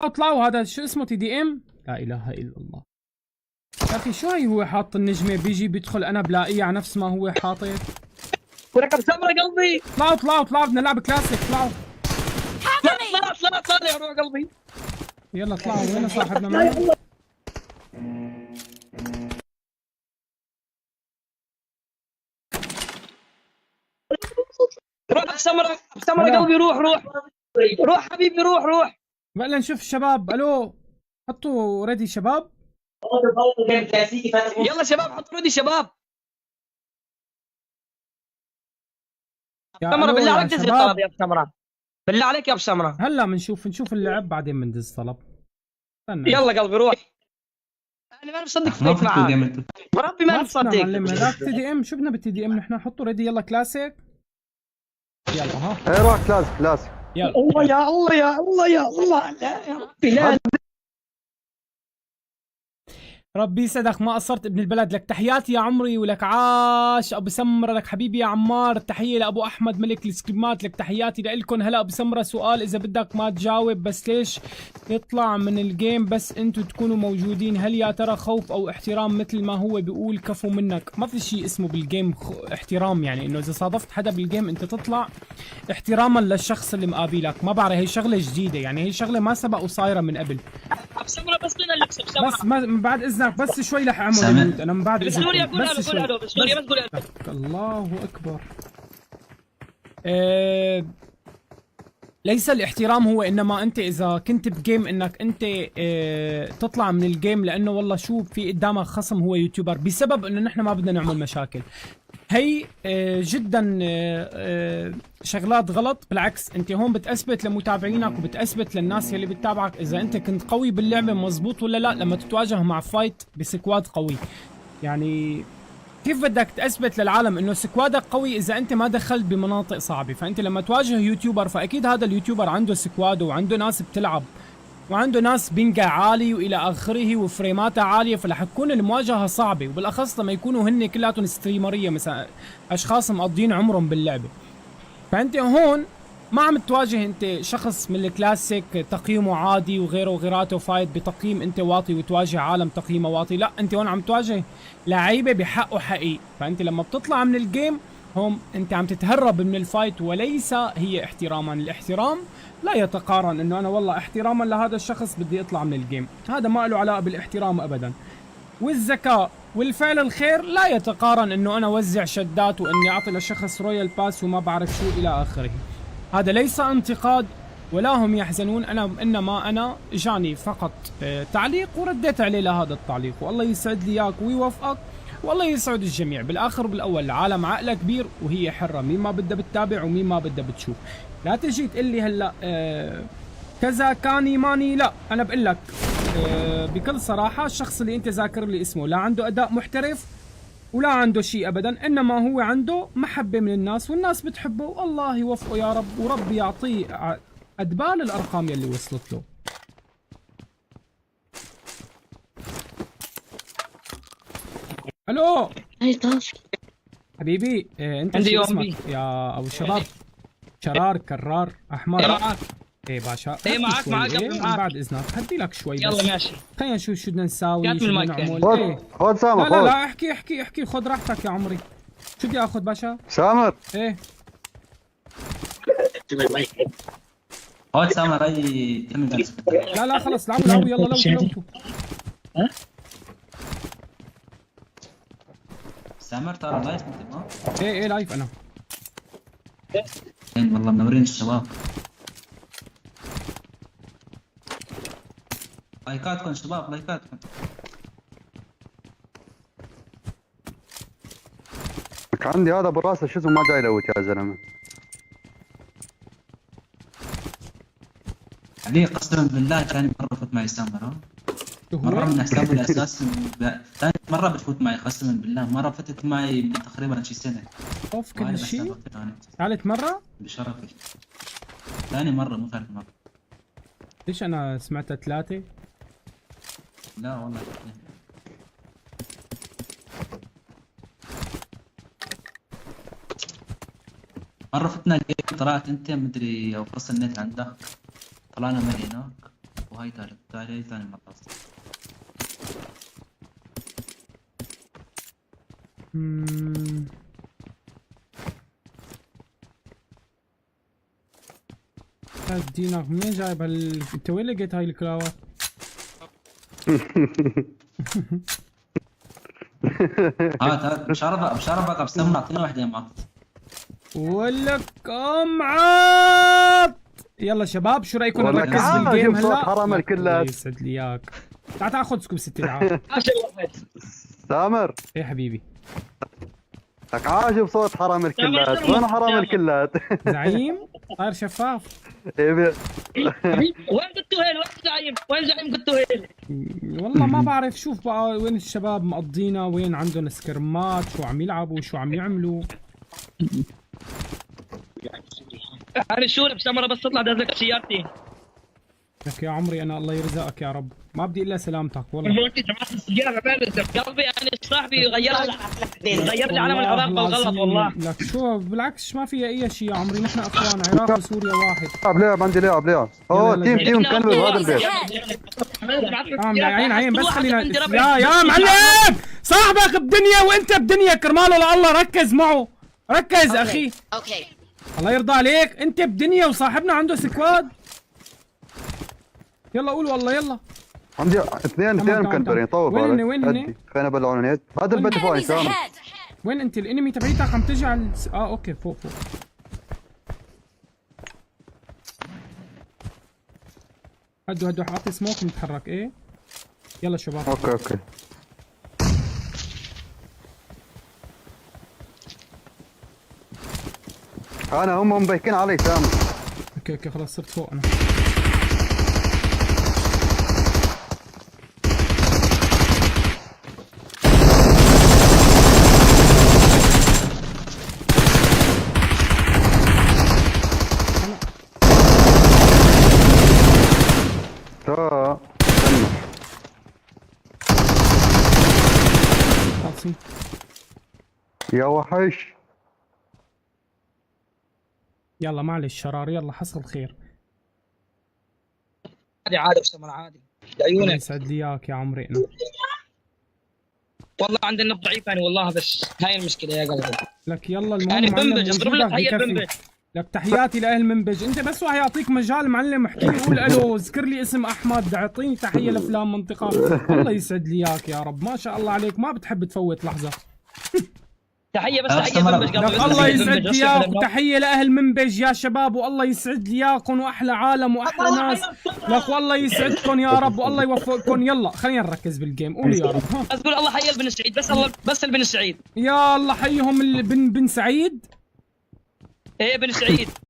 اطلعوا. هذا شو اسمه تي دي ام؟ لا اله الا الله يا اخي. شو هي هو حاط النجمه بيجي بيدخل انا بلاقيه على نفس ما هو حاطط. ورقم سمرة قلبي. طلعوا بدنا نلعب كلاسيك. طلعوا طلع يا روح قلبي. يلا طلعوا. وين صاحبنا معنا؟ روح سمرة قلبي. روح حبيبي. روح. بقى نشوف الشباب. الو حطوا ريدي شباب. يلا شباب حطوا ريدي شباب. سمرة بالله عليك دز الطلب يا ابو سمرة. بالله عليك يا ابو سمرة. هلا بنشوف اللعب بعدين بندز طلب. يلا قلبي روح. انا ما مصدق فيك معاك. وربي ما مصدق. هذاك تي دي ام. شو بدنا بالتي دي ام نحن؟ حطوا ريدي. يلا كلاسيك. يلا ها. ايه روح كلاسيك. يلا. الله يا الله لا يا ربي لا. ربي يسعدك. ما قصرت ابن البلد. لك تحياتي يا عمري. ولك عاش ابو سمره. لك حبيبي يا عمار. تحيه لابو احمد ملك السكريمات. لك تحياتي لكم. هلا ابو سمره سؤال اذا بدك ما تجاوب بس ليش يطلع من الجيم بس انتوا تكونوا موجودين؟ هل يا ترى خوف او احترام مثل ما هو بيقول كفو منك؟ ما في شيء اسمه بالجيم احترام. يعني انه اذا صادفت حدا بالجيم انت تطلع احتراما للشخص اللي مقابلك. ما بعرف هي شغله جديده. يعني هي شغله ما سبق وصايره من قبل. ابو سمرة بس بدنا نكسب سمرة. بس ما بعد اذنك بس شوي رح اعمل ميوت. انا من بعد بس اذنك قول الو. بس قول الو. الله اكبر. ليس الاحترام هو انما انت اذا كنت بجيم انك انت تطلع من الجيم لانه والله شو في قدامك خصم هو يوتيوبر بسبب انه نحن ما بدنا نعمل مشاكل. هي جدا شغلات غلط. بالعكس انت هون بتثبت لمتابعينك وبتثبت للناس يلي بتتابعك اذا انت كنت قوي باللعبه مزبوط ولا لا لما تتواجه مع فايت بسكواد قوي. يعني كيف بدك تثبت للعالم انه سكوادك قوي اذا انت ما دخلت بمناطق صعبه؟ فانت لما تواجه يوتيوبر فاكيد هذا اليوتيوبر عنده سكواد وعنده ناس بتلعب وعنده ناس بينجا عالي والى اخره وفريماتها عاليه. فرح تكون المواجهه صعبه وبالاخص لما يكونوا هن كلاتهم ستريمريه مثلا اشخاص مقضين عمرهم باللعبه. فانت هون ما عم تواجه انت شخص من الكلاسيك تقييمه عادي وغيره وغيراته فايت بتقييم انت واطي وتواجه عالم تقييمه واطي. لا انت هون عم تواجه لعيبه بحقه حقيقي. فانت لما بتطلع من الجيم هون انت عم تتهرب من الفايت وليس هي احتراما. الاحترام لا يتقارن انه انا والله احتراما لهذا الشخص بدي اطلع من الجيم. هذا ما له علاقه بالاحترام ابدا. والذكاء والفعل الخير لا يتقارن انه انا اوزع شدات واني اعطي لشخص رويال باس وما بعرف شو الى اخره. هذا ليس انتقاد ولا هم يحزنون. انما انا اجاني فقط تعليق ورديت عليه لهذا التعليق. والله يسعد لي اياك ويوفقك والله يسعد الجميع. بالاخر وبالاول العالم عقله كبير وهي حره. مين ما بدها بتتابع ومين ما بدها بتشوف. لا تجي تقول لي هلا كذا كاني ماني. لا انا بقول لك بكل صراحه الشخص اللي انت ذاكر لي اسمه لا عنده اداء محترف ولا عنده شيء ابدا. انما هو عنده محبه من الناس والناس بتحبه. والله يوفقه يا رب وربي يعطيه ادبال الارقام يلي وصلت له. الو حبيبي انت شو اسمك يا ابو شباب؟ شرار كرار احمر. معك. ايه باشا. ايه معك معك بعد اذنك هدي لك شوي بس. يلا ماشي. خلينا نشوف شو بدنا نساوي. شو بدنا نعمل. خذ سامر. لا احكي خذ راحتك يا عمري. شو بدي اخذ باشا؟ سامر. ايه خذ سامر اي كم. لا خلص لعبوا يلا لوتوا. سامر ترى لايف انت ما؟ ايه لايف انا. والله منورين الشباب. لايكاتكم شباب لايكاتكم. عندي هذا براسه شو اسمه ما جاي يلوت يا زلمه. علي قسما بالله ثاني مره فوت معي سامر. ها مره من حسابه الاساسي ثاني مره بتفوت معي قسما بالله. مره فتت معي تقريبا شي سنه. اوف كل شيء. ثالث مره؟ بشرفي. ثاني مره مو ثالث مره. ليش انا سمعتها ثلاثه؟ لا والله مرة فتنا الجيم طلعت انت مدري او فصل النت عندك. طلعنا من هناك وهاي ثالث، هاي ثاني مرة. ادينا منين جايب انت وين لقيت هاي الكلاوات؟ بشربك بسمع اعطيني واحدة معك. ولك امعط. يلا شباب شو رايكم نركز بالجيم هلا؟ حرام الكلات. يسعد لي اياك. تعال خذ سكوب 60 العاب. سامر ايه حبيبي. لك عاجب صوت حرام الكلات، وين حرام الكلات؟ زعيم طاير شفاف. إيه وين قلتوا هيل؟ وين زعيم؟ وين زعيم قلتوا هيل؟ والله ما بعرف، شوف بقى وين الشباب مقضينا، وين عندهم سكرمات، شو عم يلعبوا، شو عم يعملوا. انا شو بسمرة بس تطلع دازك سيارتي. لك يا عمري انا الله يرزقك يا رب، ما بدي الا سلامتك والله. انت سمعت السيارة قلبي انا صاحبي غير لي علم العراق بالغلط والله. لك شو بالعكس ما فيها اي شيء يا عمري، نحن اخوان، عراق وسوريا واحد. لعب عندي لعب اوه تيم كنبل بهذا البيت. عين بس خلينا يا معلم، صاحبك بدنيا وانت بدنيا، كرماله لله ركز معه، ركز اخي. اوكي الله يرضى عليك، انت بدنيا وصاحبنا عنده سكواد. يلا قول والله يلا. عندي اثنين مكنترين طوف. وين هن؟ خلينا نبلعون هيك. هذا البيت فوق سامر. وين انت؟ الانمي تبعيتك عم تجي على اوكي فوق. هدوا اعطي سموك نتحرك. ايه يلا شباب. اوكي هم مبيكين علي سامر. اوكي خلاص صرت فوق انا. يا وحش يلا معلش شرار، يلا حصل خير. عادي بسمر عادي عيونك. يسعد لي اياك يا عمري. انا والله عندنا ضعيف يعني والله، بس هاي المشكله يا قلبي. لك يلا المهم يعني بنبج اضرب لك تحيه بنبج. لك تحياتي لاهل منبج، انت بس واحد يعطيك مجال معلم احكي لي، قول الو، اذكر لي اسم احمد، اعطيني تحيه لفلان منطقه. الله يسعد لي اياك يا رب، ما شاء الله عليك، ما بتحب تفوت لحظه. تحيه بس تحيه بنبج قلبي. الله يسعد لي اياك، وتحيه لاهل منبج يا شباب، والله يسعد لي اياكم، واحلى عالم واحلى ناس. لك والله يسعدكم يا رب والله يوفقكم. يلا خلينا نركز بالجيم، قولوا يا رب. ها بس قول الله حي البن سعيد، بس البن سعيد. يا الله حيهم بن سعيد. ايه بن سعيد.